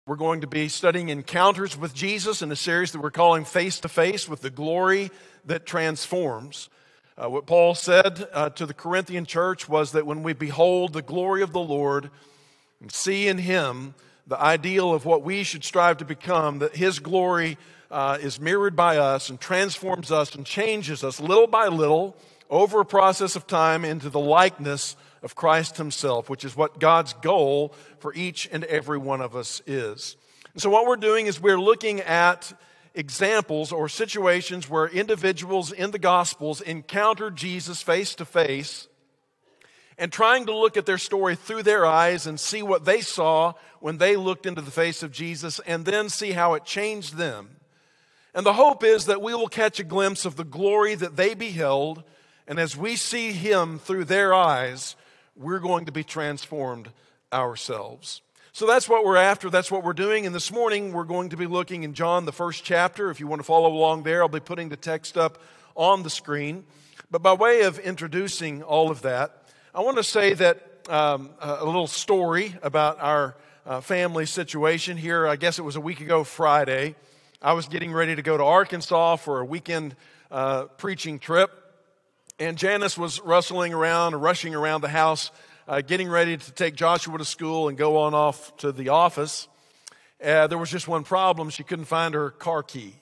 We're going to be studying encounters with Jesus in a series that we're calling Face to Face with the Glory that Transforms. What Paul said to the Corinthian church was that when we behold the glory of the Lord and see in Him the ideal of what we should strive to become, that His glory is mirrored by us and transforms us and changes us little by little over a process of time into the likeness of Christ Himself, which is what God's goal for each and every one of us is. And so what we're doing is we're looking at examples or situations where individuals in the Gospels encountered Jesus face to face and trying to look at their story through their eyes and see what they saw when they looked into the face of Jesus and then see how it changed them. And the hope is that we will catch a glimpse of the glory that they beheld, and as we see Him through their eyes, we're going to be transformed ourselves. So that's what we're after. That's what we're doing. And this morning, we're going to be looking in John, the first chapter. If you want to follow along there, I'll be putting the text up on the screen. But by way of introducing all of that, I want to say that a little story about our family situation here. I guess it was a week ago Friday. I was getting ready to go to Arkansas for a weekend preaching trip. And Janice was rushing around the house, getting ready to take Joshua to school and go on off to the office. There was just one problem. She couldn't find her car key.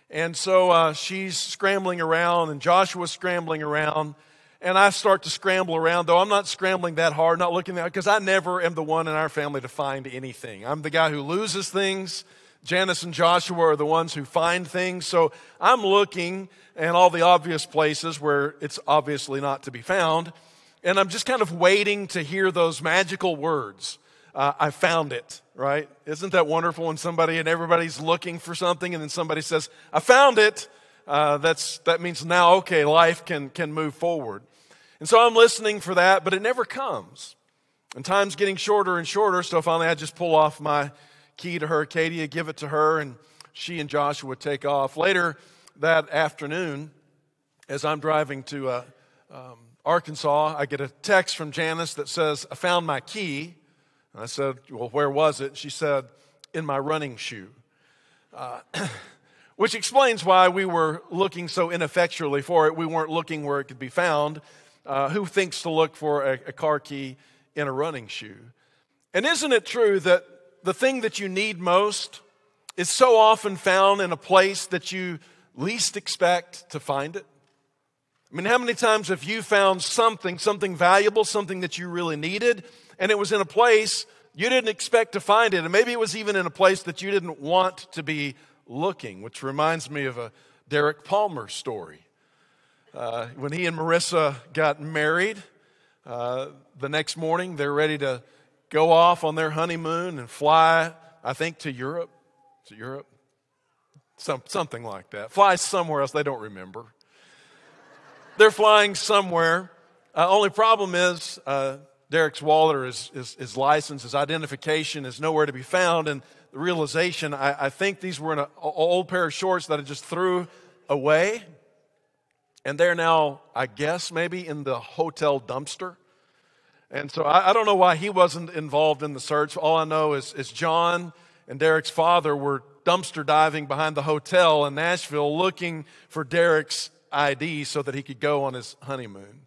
And so she's scrambling around, and Joshua's scrambling around. And I start to scramble around, though I'm not scrambling that hard, not looking that, because I never am the one in our family to find anything. I'm the guy who loses things. Janice and Joshua are the ones who find things. So I'm looking in all the obvious places where it's obviously not to be found. And I'm just kind of waiting to hear those magical words. I found it, right? Isn't that wonderful when everybody's looking for something and then somebody says, I found it. That means now, okay, life can move forward. And so I'm listening for that, but it never comes. And time's getting shorter and shorter, so finally I just pull off my key to her, Arcadia, give it to her, and she and Joshua take off. Later that afternoon, as I'm driving to Arkansas, I get a text from Janice that says, I found my key. And I said, well, where was it? She said, in my running shoe. Which explains why we were looking so ineffectually for it. We weren't looking where it could be found. Who thinks to look for a car key in a running shoe? And isn't it true that the thing that you need most is so often found in a place that you least expect to find it? I mean, how many times have you found something valuable, something that you really needed, and it was in a place you didn't expect to find it, and maybe it was even in a place that you didn't want to be looking, which reminds me of a Derek Palmer story. When he and Marissa got married, the next morning they're ready to go off on their honeymoon and fly, I think, to Europe. Is it Europe? Something like that. Fly somewhere else. They don't remember. They're flying somewhere. Only problem is Derek's wallet or his license, his identification is nowhere to be found. And the realization, I think these were in an old pair of shorts that I just threw away. And they're now, I guess, maybe in the hotel dumpster. And so I don't know why he wasn't involved in the search. All I know is John and Derek's father were dumpster diving behind the hotel in Nashville looking for Derek's ID so that he could go on his honeymoon.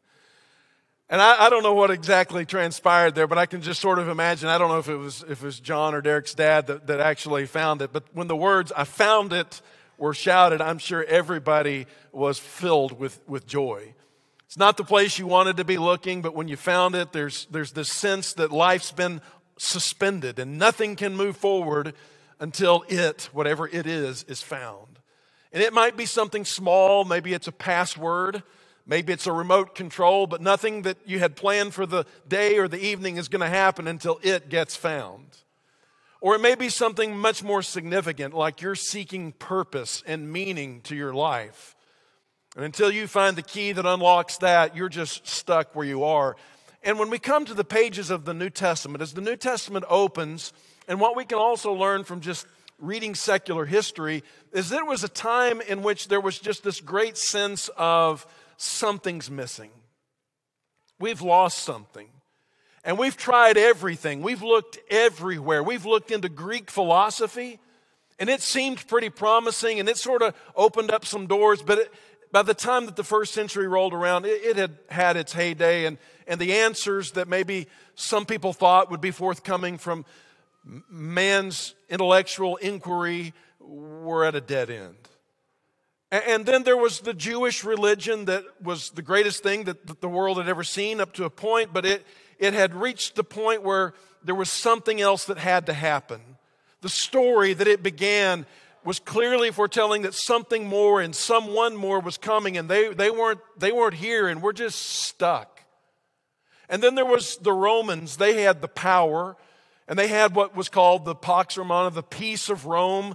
And I don't know what exactly transpired there, but I can just sort of imagine. I don't know if it was John or Derek's dad that actually found it. But when the words, I found it, were shouted, I'm sure everybody was filled with joy. It's not the place you wanted to be looking, but when you found it, there's this sense that life's been suspended and nothing can move forward until it, whatever it is found. And it might be something small, maybe it's a password, maybe it's a remote control, but nothing that you had planned for the day or the evening is going to happen until it gets found. Or it may be something much more significant, like you're seeking purpose and meaning to your life. And until you find the key that unlocks that, you're just stuck where you are. And when we come to the pages of the New Testament, as the New Testament opens, and what we can also learn from just reading secular history, is there was a time in which there was just this great sense of something's missing. We've lost something. And we've tried everything. We've looked everywhere. We've looked into Greek philosophy, and it seemed pretty promising, and it sort of opened up some doors. But by the time that the first century rolled around, it had had its heyday, and the answers that maybe some people thought would be forthcoming from man's intellectual inquiry were at a dead end. And then there was the Jewish religion that was the greatest thing that the world had ever seen up to a point, but it had reached the point where there was something else that had to happen. The story that it began was clearly foretelling that something more and someone more was coming, and they weren't here, and we're just stuck. And then there was the Romans. They had the power, and they had what was called the Pax Romana, the peace of Rome.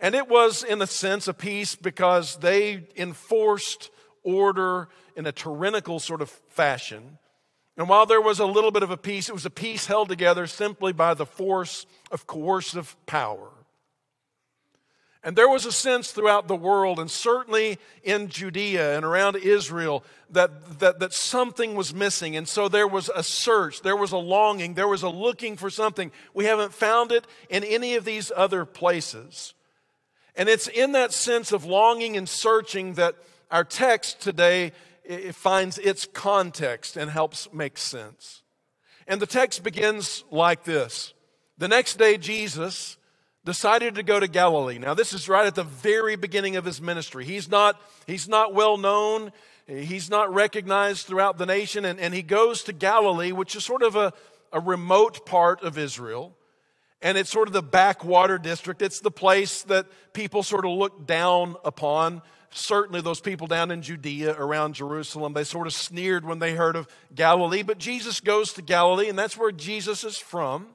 And it was, in a sense, a peace because they enforced order in a tyrannical sort of fashion. And while there was a little bit of a peace, it was a peace held together simply by the force of coercive power. And there was a sense throughout the world, and certainly in Judea and around Israel, that something was missing. And so there was a search, there was a longing, there was a looking for something. We haven't found it in any of these other places. And it's in that sense of longing and searching that our text today it finds its context and helps make sense. And the text begins like this. The next day, Jesus decided to go to Galilee. Now, this is right at the very beginning of his ministry. He's not well known. He's not recognized throughout the nation. And he goes to Galilee, which is sort of a remote part of Israel. And it's sort of the backwater district. It's the place that people sort of look down upon. Certainly those people down in Judea around Jerusalem, they sort of sneered when they heard of Galilee. But Jesus goes to Galilee, and that's where Jesus is from.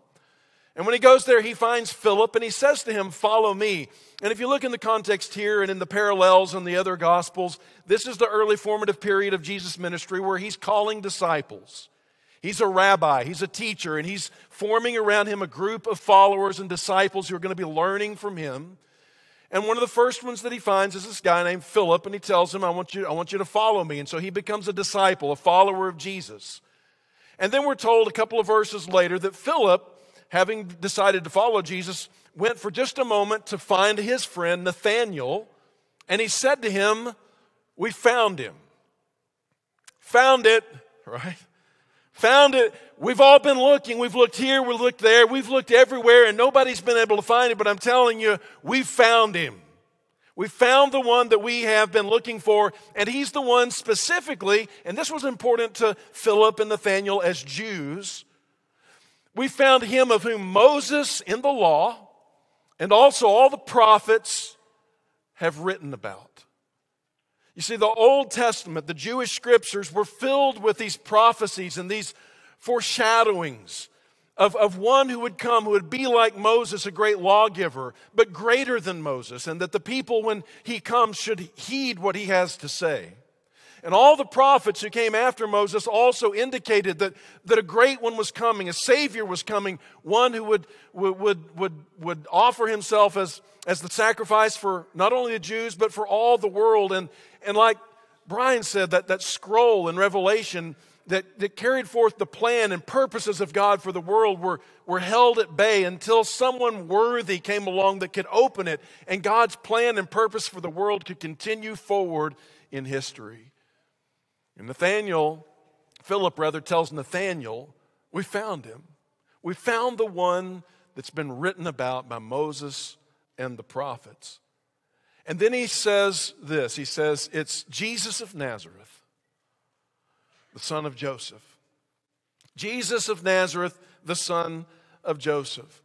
And when he goes there, he finds Philip, and he says to him, "Follow me." And if you look in the context here and in the parallels in the other Gospels, this is the early formative period of Jesus' ministry where he's calling disciples. He's a rabbi, he's a teacher, and he's forming around him a group of followers and disciples who are going to be learning from him. And one of the first ones that he finds is this guy named Philip, and he tells him, I want you to follow me. And so he becomes a disciple, a follower of Jesus. And then we're told a couple of verses later that Philip, having decided to follow Jesus, went for just a moment to find his friend Nathanael, and he said to him, "We found him." Found it, right? Found it. We've all been looking. We've looked here, we've looked there, we've looked everywhere, and nobody's been able to find him. But I'm telling you, we found him. We found the one that we have been looking for, and he's the one specifically, and this was important to Philip and Nathanael as Jews. We found him of whom Moses in the law and also all the prophets have written about. You see, the Old Testament, the Jewish scriptures were filled with these prophecies and these foreshadowings of one who would come, who would be like Moses, a great lawgiver, but greater than Moses, and that the people, when he comes, should heed what he has to say. And all the prophets who came after Moses also indicated that a great one was coming, a Savior was coming, one who would offer himself as the sacrifice for not only the Jews, but for all the world. And like Brian said, that scroll in Revelation that carried forth the plan and purposes of God for the world were held at bay until someone worthy came along that could open it, and God's plan and purpose for the world could continue forward in history. And Philip tells Nathanael, we found him. We found the one that's been written about by Moses and the prophets. And then he says this, he says, it's Jesus of Nazareth, the son of Joseph. Jesus of Nazareth, the son of Joseph.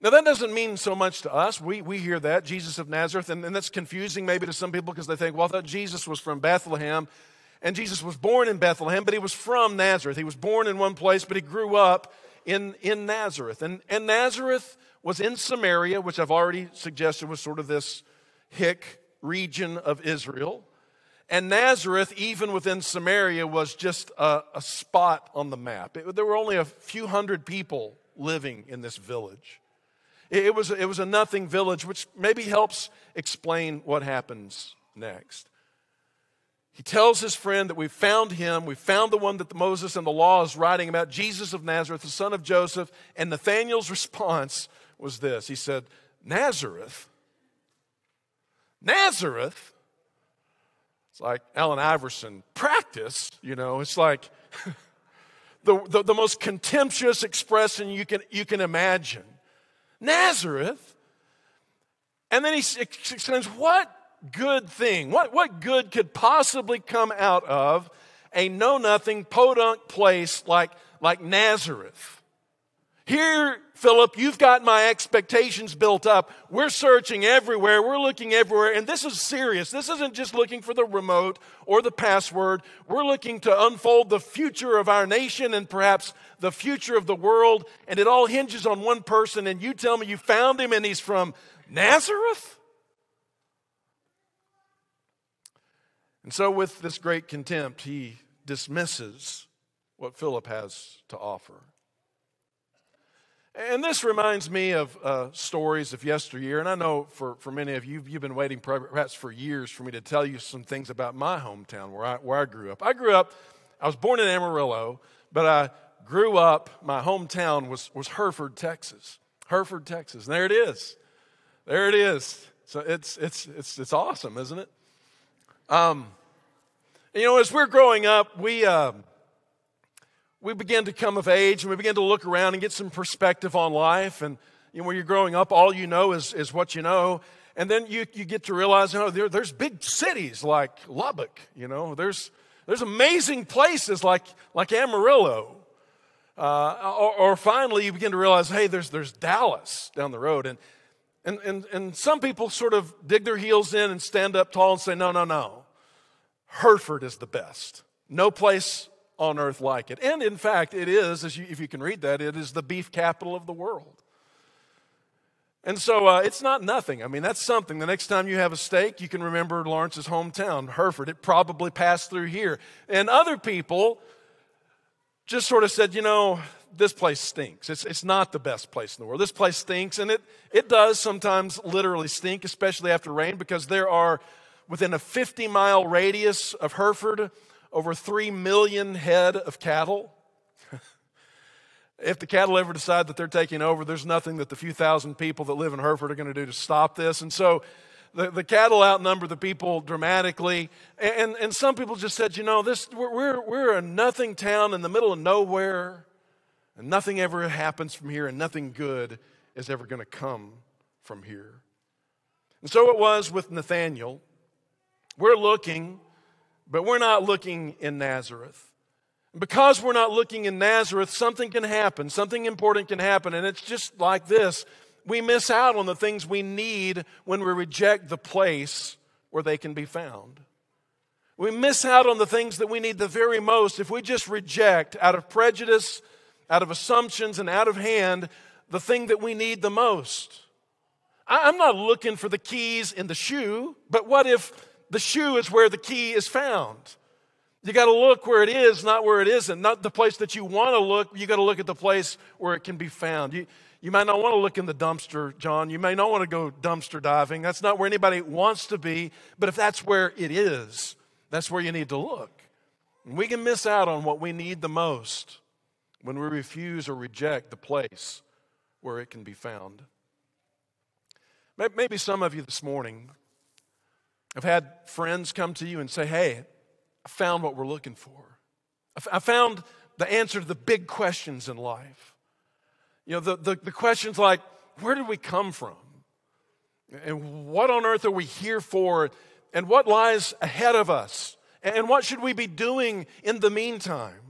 Now that doesn't mean so much to us. We hear that, Jesus of Nazareth, and that's confusing maybe to some people because they think, well, I thought Jesus was from Bethlehem. And Jesus was born in Bethlehem, but he was from Nazareth. He was born in one place, but he grew up in Nazareth. And Nazareth was in Samaria, which I've already suggested was sort of this hick region of Israel. And Nazareth, even within Samaria, was just a spot on the map. There were only a few hundred people living in this village. It was a nothing village, which maybe helps explain what happens next. He tells his friend that we've found him. We've found the one that Moses and the law is writing about, Jesus of Nazareth, the son of Joseph. And Nathanael's response was this. He said, Nazareth? Nazareth? It's like Allen Iverson, practice, It's like the most contemptuous expression you can imagine. Nazareth? And then he explains, what good thing, what good could possibly come out of a know-nothing, podunk place like Nazareth? Here, Philip, you've got my expectations built up. We're searching everywhere. We're looking everywhere. And this is serious. This isn't just looking for the remote or the password. We're looking to unfold the future of our nation and perhaps the future of the world. And it all hinges on one person. And you tell me you found him and he's from Nazareth? And so with this great contempt, he dismisses what Philip has to offer. And this reminds me of stories of yesteryear. And I know for many of you, you've been waiting perhaps for years for me to tell you some things about my hometown where I grew up. I was born in Amarillo, but I grew up, my hometown was Hereford, Texas. Hereford, Texas. And there it is. There it is. So it's awesome, isn't it? As we're growing up, we began to come of age and we began to look around and get some perspective on life. And when you're growing up, all you know is what you know. And then you get to realize, there's big cities like Lubbock. There's amazing places like Amarillo. Or finally, you begin to realize, hey, there's Dallas down the road. And some people sort of dig their heels in and stand up tall and say, no. Hereford is the best. No place on earth like it. And in fact, it is, if you can read that, it is the beef capital of the world. And so it's not nothing. I mean, that's something. The next time you have a steak, you can remember Lawrence's hometown, Hereford. It probably passed through here. And other people just sort of said, this place stinks. It's not the best place in the world. This place stinks, and it does sometimes literally stink, especially after rain, because there are, within a 50-mile radius of Hereford, over 3 million head of cattle. If the cattle ever decide that they're taking over, there's nothing that the few thousand people that live in Hereford are going to do to stop this. And so the cattle outnumber the people dramatically. And some people just said, we're a nothing town in the middle of nowhere, and nothing ever happens from here, and nothing good is ever going to come from here. And so it was with Nathanael. We're looking, but we're not looking in Nazareth. And because we're not looking in Nazareth, something can happen. Something important can happen. And it's just like this. We miss out on the things we need when we reject the place where they can be found. We miss out on the things that we need the very most if we just reject, out of prejudice, out of assumptions, and out of hand, the thing that we need the most. I'm not looking for the keys in the shoe, but what if the shoe is where the key is found? You got to look where it is, not where it isn't. Not the place that you want to look. You got to look at the place where it can be found. You might not want to look in the dumpster, John. You may not want to go dumpster diving. That's not where anybody wants to be. But if that's where it is, that's where you need to look. And we can miss out on what we need the most when we refuse or reject the place where it can be found. Maybe some of you this morning have had friends come to you and say, hey, I found what we're looking for. I found the answer to the big questions in life. The questions like, where did we come from? And what on earth are we here for? And what lies ahead of us? And what should we be doing in the meantime?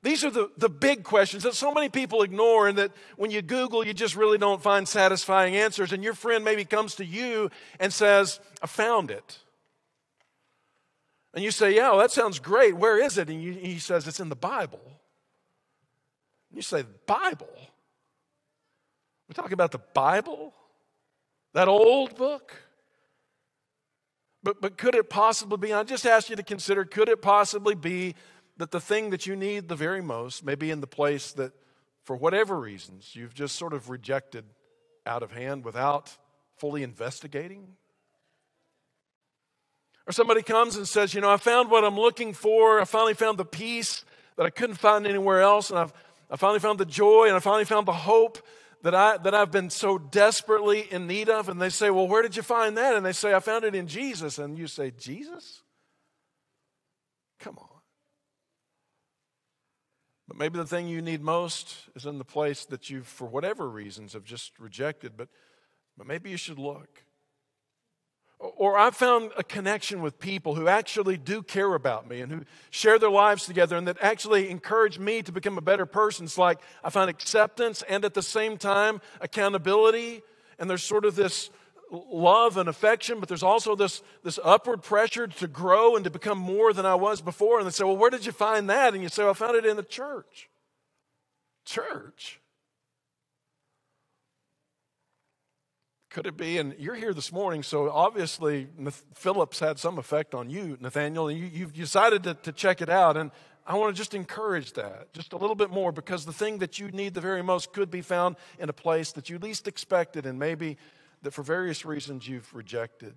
These are the big questions that so many people ignore, and that when you Google, you just really don't find satisfying answers. And your friend maybe comes to you and says, I found it. And you say, yeah, well, that sounds great. Where is it? And he says, it's in the Bible. And you say, Bible? We're talking about the Bible? That old book? But could it possibly be, I just asked you to consider, could it possibly be that the thing that you need the very most may be in the place that, for whatever reasons, you've just sort of rejected out of hand without fully investigating? Or somebody comes and says, I found what I'm looking for. I finally found the peace that I couldn't find anywhere else. And I finally found the joy, and I finally found the hope that I've been so desperately in need of. And they say, well, where did you find that? And they say, I found it in Jesus. And you say, Jesus? Come on. But maybe the thing you need most is in the place that you, for whatever reasons, have just rejected. But maybe you should look. Or I've found a connection with people who actually do care about me and who share their lives together and that actually encourage me to become a better person. It's like I find acceptance and at the same time accountability. And there's sort of this love and affection, but there's also this upward pressure to grow and to become more than I was before. And they say, well, where did you find that? And you say, well, I found it in the church. Church? Could it be? And you're here this morning, so obviously Philip's had some effect on you, Nathanael, and you've decided to check it out. And I want to just encourage that just a little bit more, because the thing that you need the very most could be found in a place that you least expected and maybe that for various reasons you've rejected.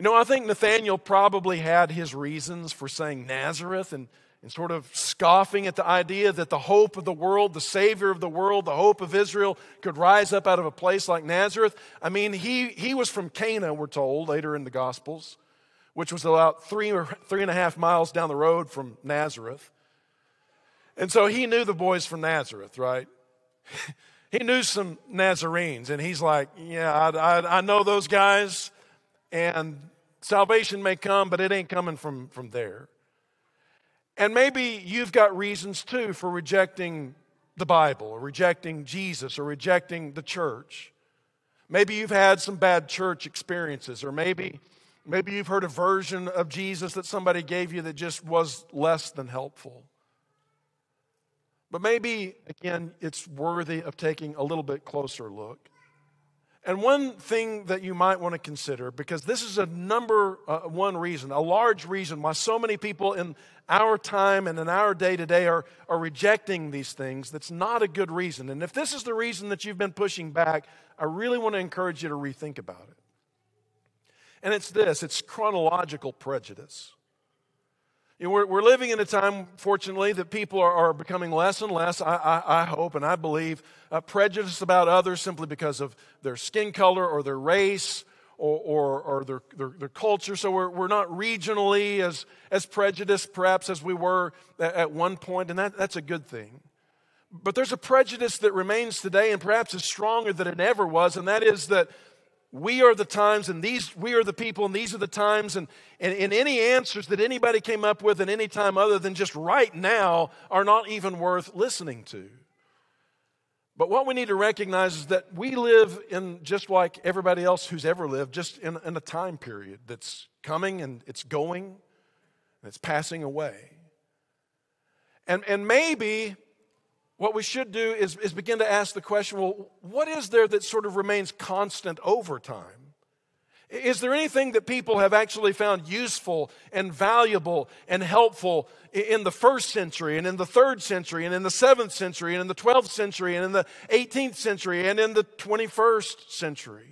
I think Nathanael probably had his reasons for saying Nazareth and sort of scoffing at the idea that the hope of the world, the Savior of the world, the hope of Israel could rise up out of a place like Nazareth. I mean, he was from Cana, we're told, later in the Gospels, which was about 3.5 miles down the road from Nazareth. And so he knew the boys from Nazareth, right? He knew some Nazarenes, and he's like, yeah, I know those guys, and salvation may come, but it ain't coming from there. And maybe you've got reasons too for rejecting the Bible or rejecting Jesus or rejecting the church. Maybe you've had some bad church experiences, or maybe you've heard a version of Jesus that somebody gave you that just was less than helpful. But maybe, again, it's worthy of taking a little bit closer look. And one thing that you might want to consider, because this is a number one reason, a large reason why so many people in our time and in our day to day are rejecting these things, that's not a good reason. And if this is the reason that you've been pushing back, I really want to encourage you to rethink about it. And it's this, it's chronological prejudice. We're living in a time, fortunately, that people are becoming less and less, I hope and I believe, prejudiced about others simply because of their skin color or their race or their culture. So we're not regionally as prejudiced perhaps as we were at one point, and that's a good thing. But there's a prejudice that remains today and perhaps is stronger than it ever was, and that is that we are the times, and we are the people, and these are the times, and any answers that anybody came up with at any time other than just right now are not even worth listening to. But what we need to recognize is that we live in, just like everybody else who's ever lived, just in a time period that's coming and it's going and it's passing away. And maybe what we should do is begin to ask the question, well, what is there that sort of remains constant over time? Is there anything that people have actually found useful and valuable and helpful in the 1st century and in the 3rd century and in the 7th century and in the 12th century and in the 18th century and in the 21st century?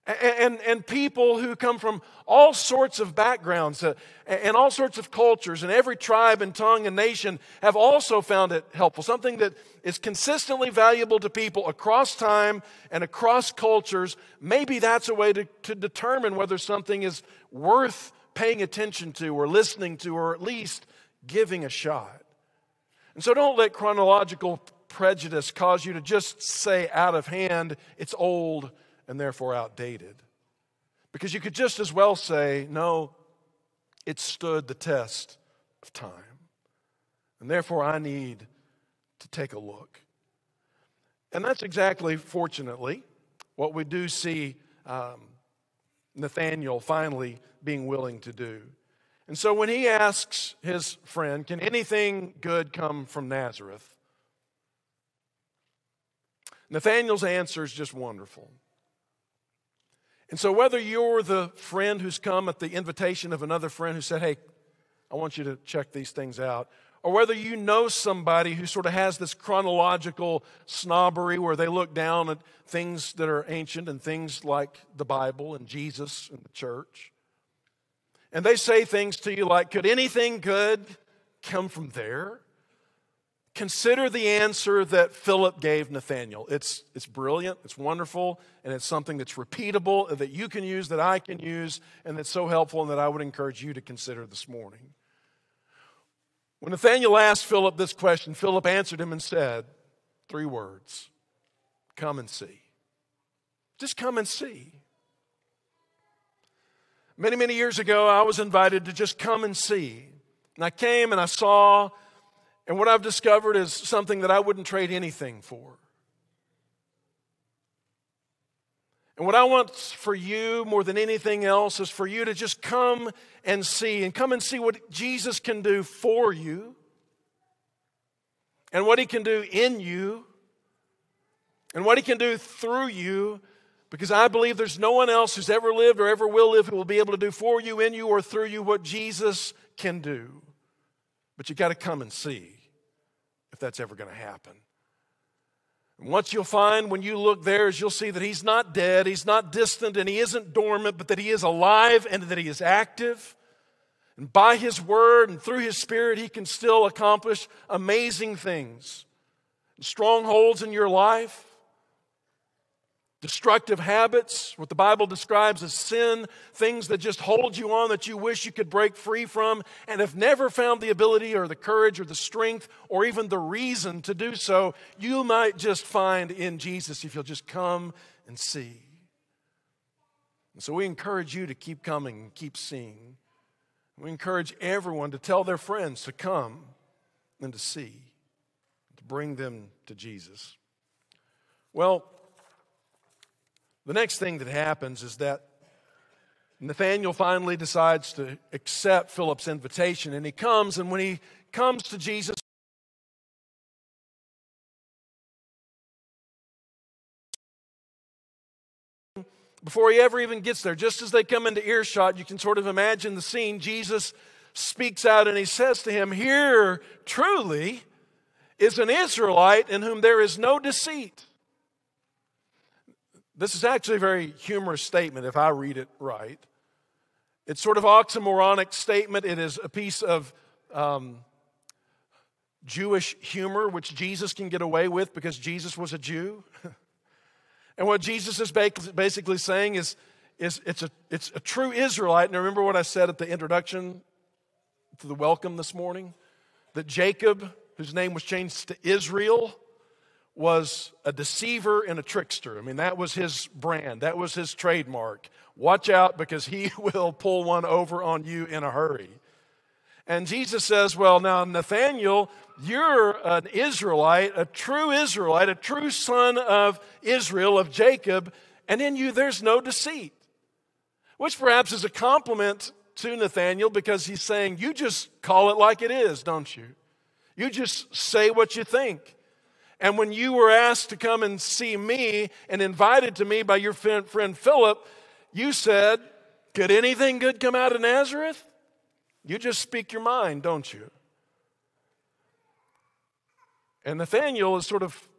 And people who come from all sorts of backgrounds and all sorts of cultures and every tribe and tongue and nation have also found it helpful. Something that is consistently valuable to people across time and across cultures. Maybe that's a way to determine whether something is worth paying attention to or listening to or at least giving a shot. And so don't let chronological prejudice cause you to just say out of hand, it's old and therefore outdated. Because you could just as well say, no, it stood the test of time. And therefore I need to take a look. And that's exactly, fortunately, what we do see Nathanael finally being willing to do. And so when he asks his friend, can anything good come from Nazareth? Nathanael's answer is just wonderful. And so whether you're the friend who's come at the invitation of another friend who said, hey, I want you to check these things out, or whether you know somebody who sort of has this chronological snobbery where they look down at things that are ancient and things like the Bible and Jesus and the church, and they say things to you like, could anything good come from there? Consider the answer that Philip gave Nathanael. It's brilliant, it's wonderful, and it's something that's repeatable, that you can use, that I can use, and that's so helpful, and that I would encourage you to consider this morning. When Nathanael asked Philip this question, Philip answered him and said 3 words: come and see. Just come and see. Many, many years ago, I was invited to just come and see. And I came and I saw, and what I've discovered is something that I wouldn't trade anything for. And what I want for you more than anything else is for you to just come and see what Jesus can do for you and what He can do in you and what He can do through you, because I believe there's no one else who's ever lived or ever will live who will be able to do for you, in you, or through you what Jesus can do. But you got to come and see if that's ever going to happen. And what you'll find when you look there is you'll see that He's not dead, He's not distant, and He isn't dormant, but that He is alive and that He is active. And by His Word and through His Spirit, He can still accomplish amazing things. Strongholds in your life, destructive habits, what the Bible describes as sin, things that just hold you on that you wish you could break free from and have never found the ability or the courage or the strength or even the reason to do so, you might just find in Jesus if you'll just come and see. And so we encourage you to keep coming and keep seeing. We encourage everyone to tell their friends to come and to see, to bring them to Jesus. Well, the next thing that happens is that Nathanael finally decides to accept Philip's invitation, and he comes, and when he comes to Jesus, before he ever even gets there, just as they come into earshot, you can sort of imagine the scene. Jesus speaks out and He says to him, "Here truly is an Israelite in whom there is no deceit." This is actually a very humorous statement if I read it right. It's sort of oxymoronic statement. It is a piece of Jewish humor, which Jesus can get away with because Jesus was a Jew. And what Jesus is basically saying is it's a true Israelite. And remember what I said at the introduction to the welcome this morning? That Jacob, whose name was changed to Israel, was a deceiver and a trickster. I mean, that was his brand. That was his trademark. Watch out, because he will pull one over on you in a hurry. And Jesus says, well, now, Nathanael, you're an Israelite, a true son of Israel, of Jacob, and in you there's no deceit. Which perhaps is a compliment to Nathanael, because he's saying, you just call it like it is, don't you? You just say what you think. And when you were asked to come and see me and invited to me by your friend Philip, you said, could anything good come out of Nazareth? You just speak your mind, don't you? And Nathanael is sort of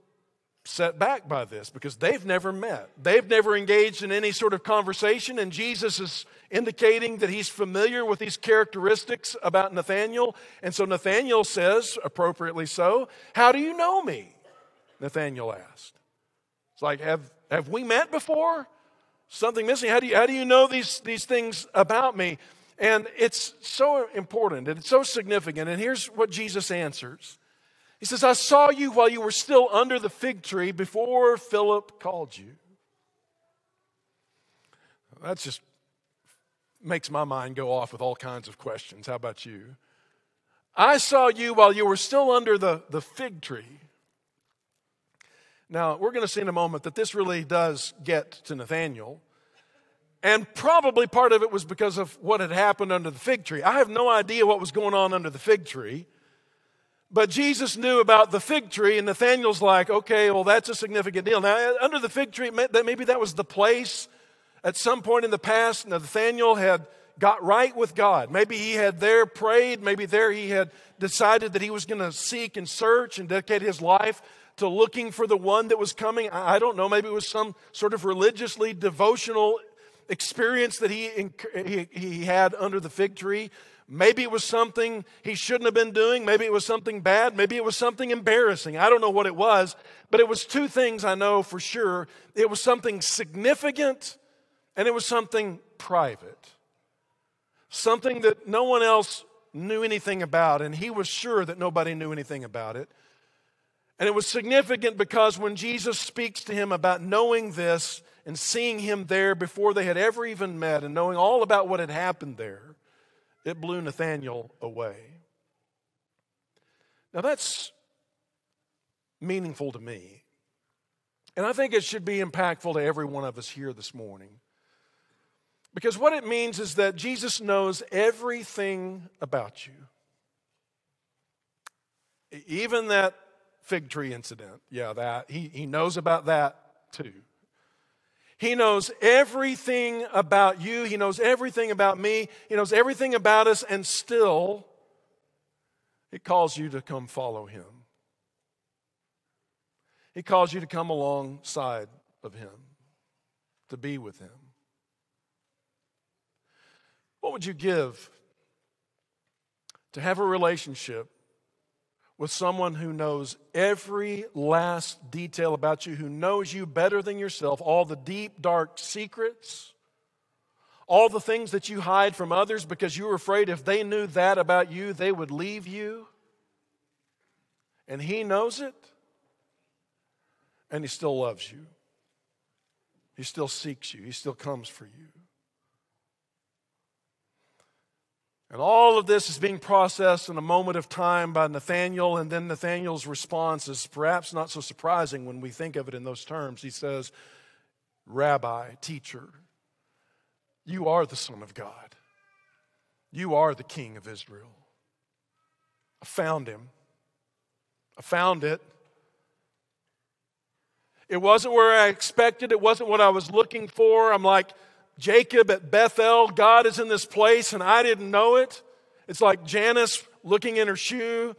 set back by this because they've never met. They've never engaged in any sort of conversation, and Jesus is indicating that He's familiar with these characteristics about Nathanael. And so Nathanael says, appropriately so, "How do you know me?" Nathanael asked. It's like, have we met before? Something missing. How do you know these things about me? And it's so important and it's so significant. And here's what Jesus answers. He says, "I saw you while you were still under the fig tree before Philip called you." That just makes my mind go off with all kinds of questions. How about you? I saw you while you were still under the fig tree. Now, we're going to see in a moment that this really does get to Nathanael. And probably part of it was because of what had happened under the fig tree. I have no idea what was going on under the fig tree. But Jesus knew about the fig tree, and Nathanael's like, okay, well, that's a significant deal. Now, under the fig tree, maybe that was the place at some point in the past Nathanael had got right with God. Maybe he had there prayed. Maybe there he had decided that he was going to seek and search and dedicate his life to looking for the one that was coming. I don't know. Maybe it was some sort of religiously devotional experience that he had under the fig tree. Maybe it was something he shouldn't have been doing. Maybe it was something bad. Maybe it was something embarrassing. I don't know what it was, but it was two things I know for sure. It was something significant and it was something private. Something that no one else knew anything about, and he was sure that nobody knew anything about it. And it was significant because when Jesus speaks to him about knowing this and seeing him there before they had ever even met and knowing all about what had happened there, it blew Nathanael away. Now that's meaningful to me. And I think it should be impactful to every one of us here this morning. Because what it means is that Jesus knows everything about you. Even that fig tree incident, he knows about that too. He knows everything about you. He knows everything about me. He knows everything about us, and still, He calls you to come follow Him. He calls you to come alongside of Him, to be with Him. What would you give to have a relationship with someone who knows every last detail about you, who knows you better than yourself, all the deep, dark secrets, all the things that you hide from others because you were afraid if they knew that about you, they would leave you? And He knows it, and He still loves you. He still seeks you. He still comes for you. And all of this is being processed in a moment of time by Nathanael, and then Nathanael's response is perhaps not so surprising when we think of it in those terms. He says, Rabbi, teacher, you are the Son of God. You are the King of Israel. I found Him. I found it. It wasn't where I expected. It wasn't what I was looking for. I'm like Jacob at Bethel. God is in this place and I didn't know it. It's like Janice looking in her shoe.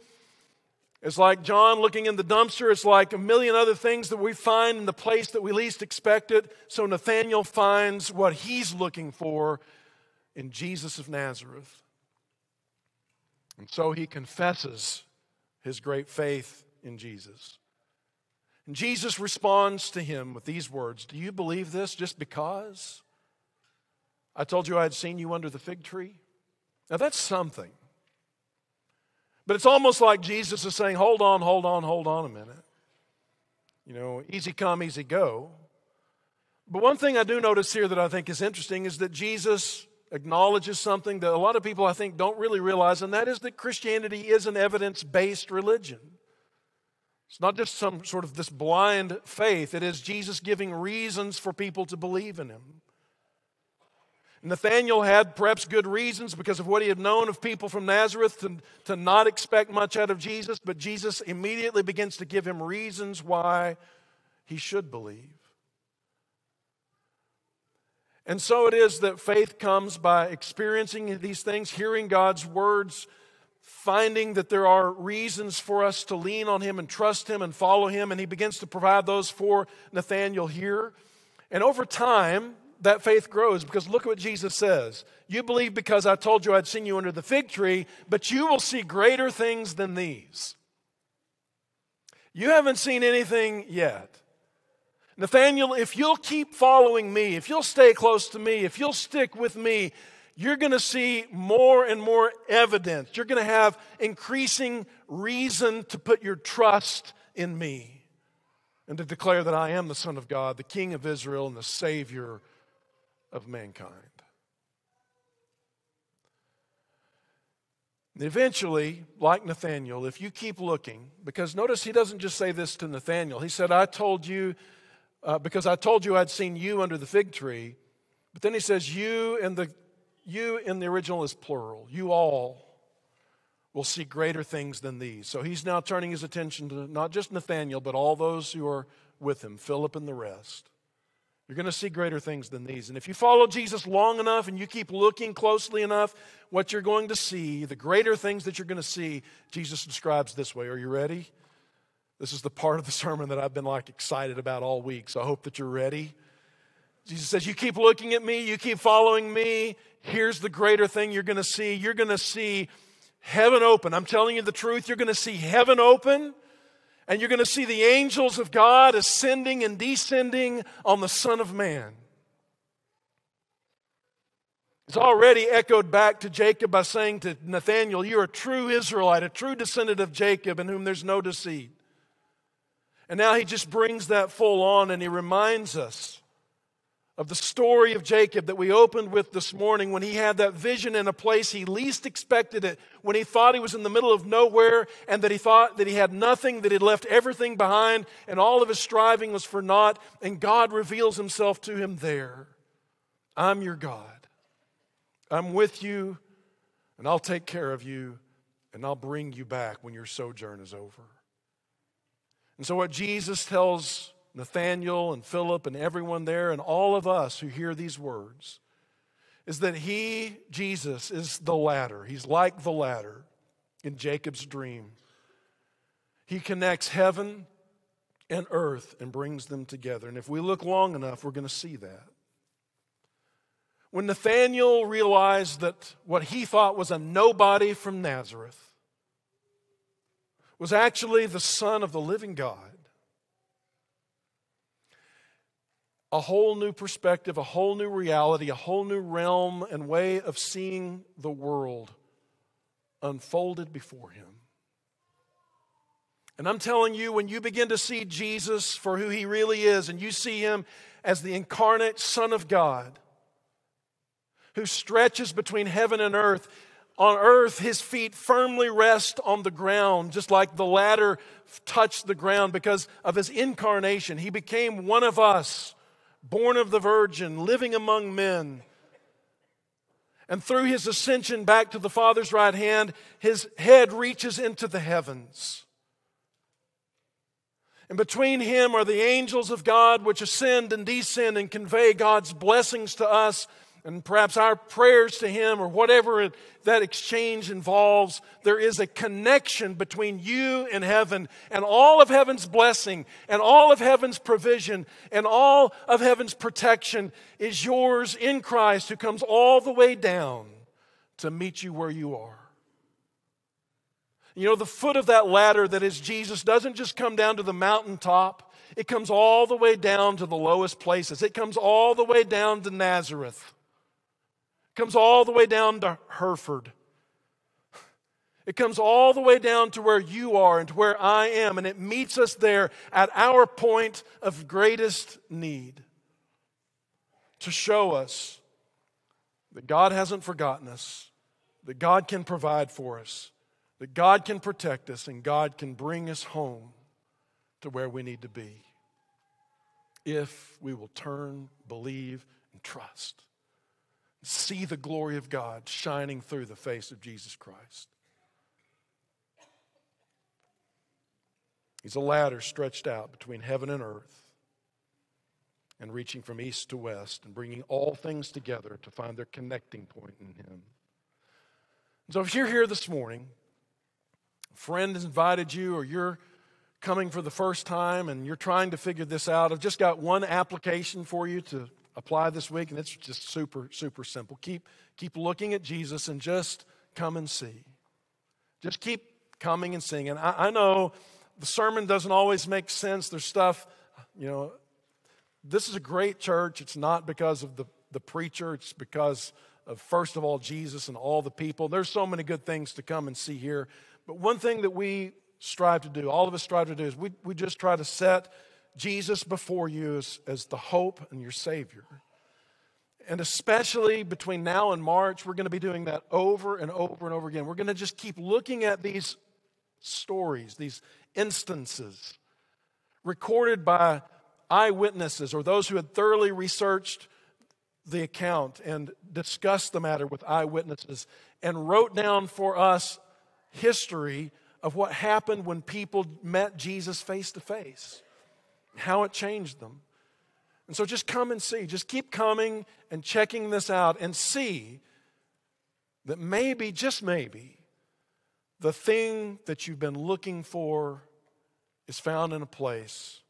It's like John looking in the dumpster. It's like a million other things that we find in the place that we least expect it. So Nathanael finds what he's looking for in Jesus of Nazareth. And so he confesses his great faith in Jesus. And Jesus responds to him with these words, do you believe this just because I told you I had seen you under the fig tree? Now that's something. But it's almost like Jesus is saying, hold on a minute. You know, easy come, easy go. But one thing I do notice here that I think is interesting is that Jesus acknowledges something that a lot of people I think don't really realize, and that is that Christianity is an evidence-based religion. It's not just some sort of this blind faith. It is Jesus giving reasons for people to believe in Him. Nathanael had perhaps good reasons because of what he had known of people from Nazareth to not expect much out of Jesus, but Jesus immediately begins to give him reasons why he should believe. And so it is that faith comes by experiencing these things, hearing God's words, finding that there are reasons for us to lean on Him and trust Him and follow Him, and He begins to provide those for Nathanael here. And over time, that faith grows because look at what Jesus says. You believe because I told you I'd seen you under the fig tree, but you will see greater things than these. You haven't seen anything yet. Nathanael, if you'll keep following me, if you'll stay close to me, if you'll stick with me, you're going to see more and more evidence. You're going to have increasing reason to put your trust in me and to declare that I am the Son of God, the King of Israel, and the Savior of mankind. And eventually, like Nathanael, if you keep looking, because notice he doesn't just say this to Nathanael. He said, I told you, because I told you I'd seen you under the fig tree. But then he says, you in the original is plural. You all will see greater things than these. So he's now turning his attention to not just Nathanael, but all those who are with him, Philip and the rest. You're going to see greater things than these. And if you follow Jesus long enough and you keep looking closely enough, what you're going to see, the greater things that you're going to see, Jesus describes this way. Are you ready? This is the part of the sermon that I've been excited about all week, so I hope that you're ready. Jesus says, you keep looking at me, you keep following me. Here's the greater thing you're going to see. You're going to see heaven open. I'm telling you the truth. You're going to see heaven open, and you're going to see the angels of God ascending and descending on the Son of Man. It's already echoed back to Jacob by saying to Nathanael, you're a true Israelite, a true descendant of Jacob in whom there's no deceit. And now he just brings that full on, and he reminds us of the story of Jacob that we opened with this morning, when he had that vision in a place he least expected it, when he thought he was in the middle of nowhere, and that he thought that he had nothing, that he'd left everything behind, and all of his striving was for naught, and God reveals himself to him there. I'm your God. I'm with you, and I'll take care of you, and I'll bring you back when your sojourn is over. And so what Jesus tells Nathanael and Philip and everyone there and all of us who hear these words is that he, Jesus, is the ladder. He's like the ladder in Jacob's dream. He connects heaven and earth and brings them together. And if we look long enough, we're going to see that. When Nathanael realized that what he thought was a nobody from Nazareth was actually the Son of the living God, a whole new perspective, a whole new reality, a whole new realm and way of seeing the world unfolded before him. And I'm telling you, when you begin to see Jesus for who he really is, and you see him as the incarnate Son of God, who stretches between heaven and earth. On earth, his feet firmly rest on the ground, just like the ladder touched the ground because of his incarnation. He became one of us, born of the Virgin, living among men. And through his ascension back to the Father's right hand, his head reaches into the heavens. And between him are the angels of God, which ascend and descend and convey God's blessings to us, and perhaps our prayers to him, or whatever that exchange involves. There is a connection between you and heaven, and all of heaven's blessing, and all of heaven's provision, and all of heaven's protection is yours in Christ, who comes all the way down to meet you where you are. You know, the foot of that ladder that is Jesus doesn't just come down to the mountaintop. It comes all the way down to the lowest places. It comes all the way down to Nazareth. Comes all the way down to Hereford. It comes all the way down to where you are and to where I am, and it meets us there at our point of greatest need to show us that God hasn't forgotten us, that God can provide for us, that God can protect us, and God can bring us home to where we need to be if we will turn, believe, and trust. See the glory of God shining through the face of Jesus Christ. He's a ladder stretched out between heaven and earth and reaching from east to west and bringing all things together to find their connecting point in him. And so if you're here this morning, a friend has invited you, or you're coming for the first time and you're trying to figure this out, I've just got one application for you to apply this week, and it's just super, super simple. Keep looking at Jesus and just come and see. Just keep coming and seeing. And I know the sermon doesn't always make sense. There's stuff, this is a great church. It's not because of the preacher. It's because of, first of all, Jesus and all the people. There's so many good things to come and see here. But one thing that we strive to do, all of us strive to do, is we just try to set Jesus before you as the hope and your Savior. And especially between now and March, we're going to be doing that over and over and over again. We're going to just keep looking at these stories, these instances recorded by eyewitnesses or those who had thoroughly researched the account and discussed the matter with eyewitnesses and wrote down for us history of what happened when people met Jesus face to face. How it changed them. And so just come and see. Just keep coming and checking this out and see that maybe, just maybe, the thing that you've been looking for is found in a place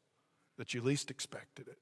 that you least expected it.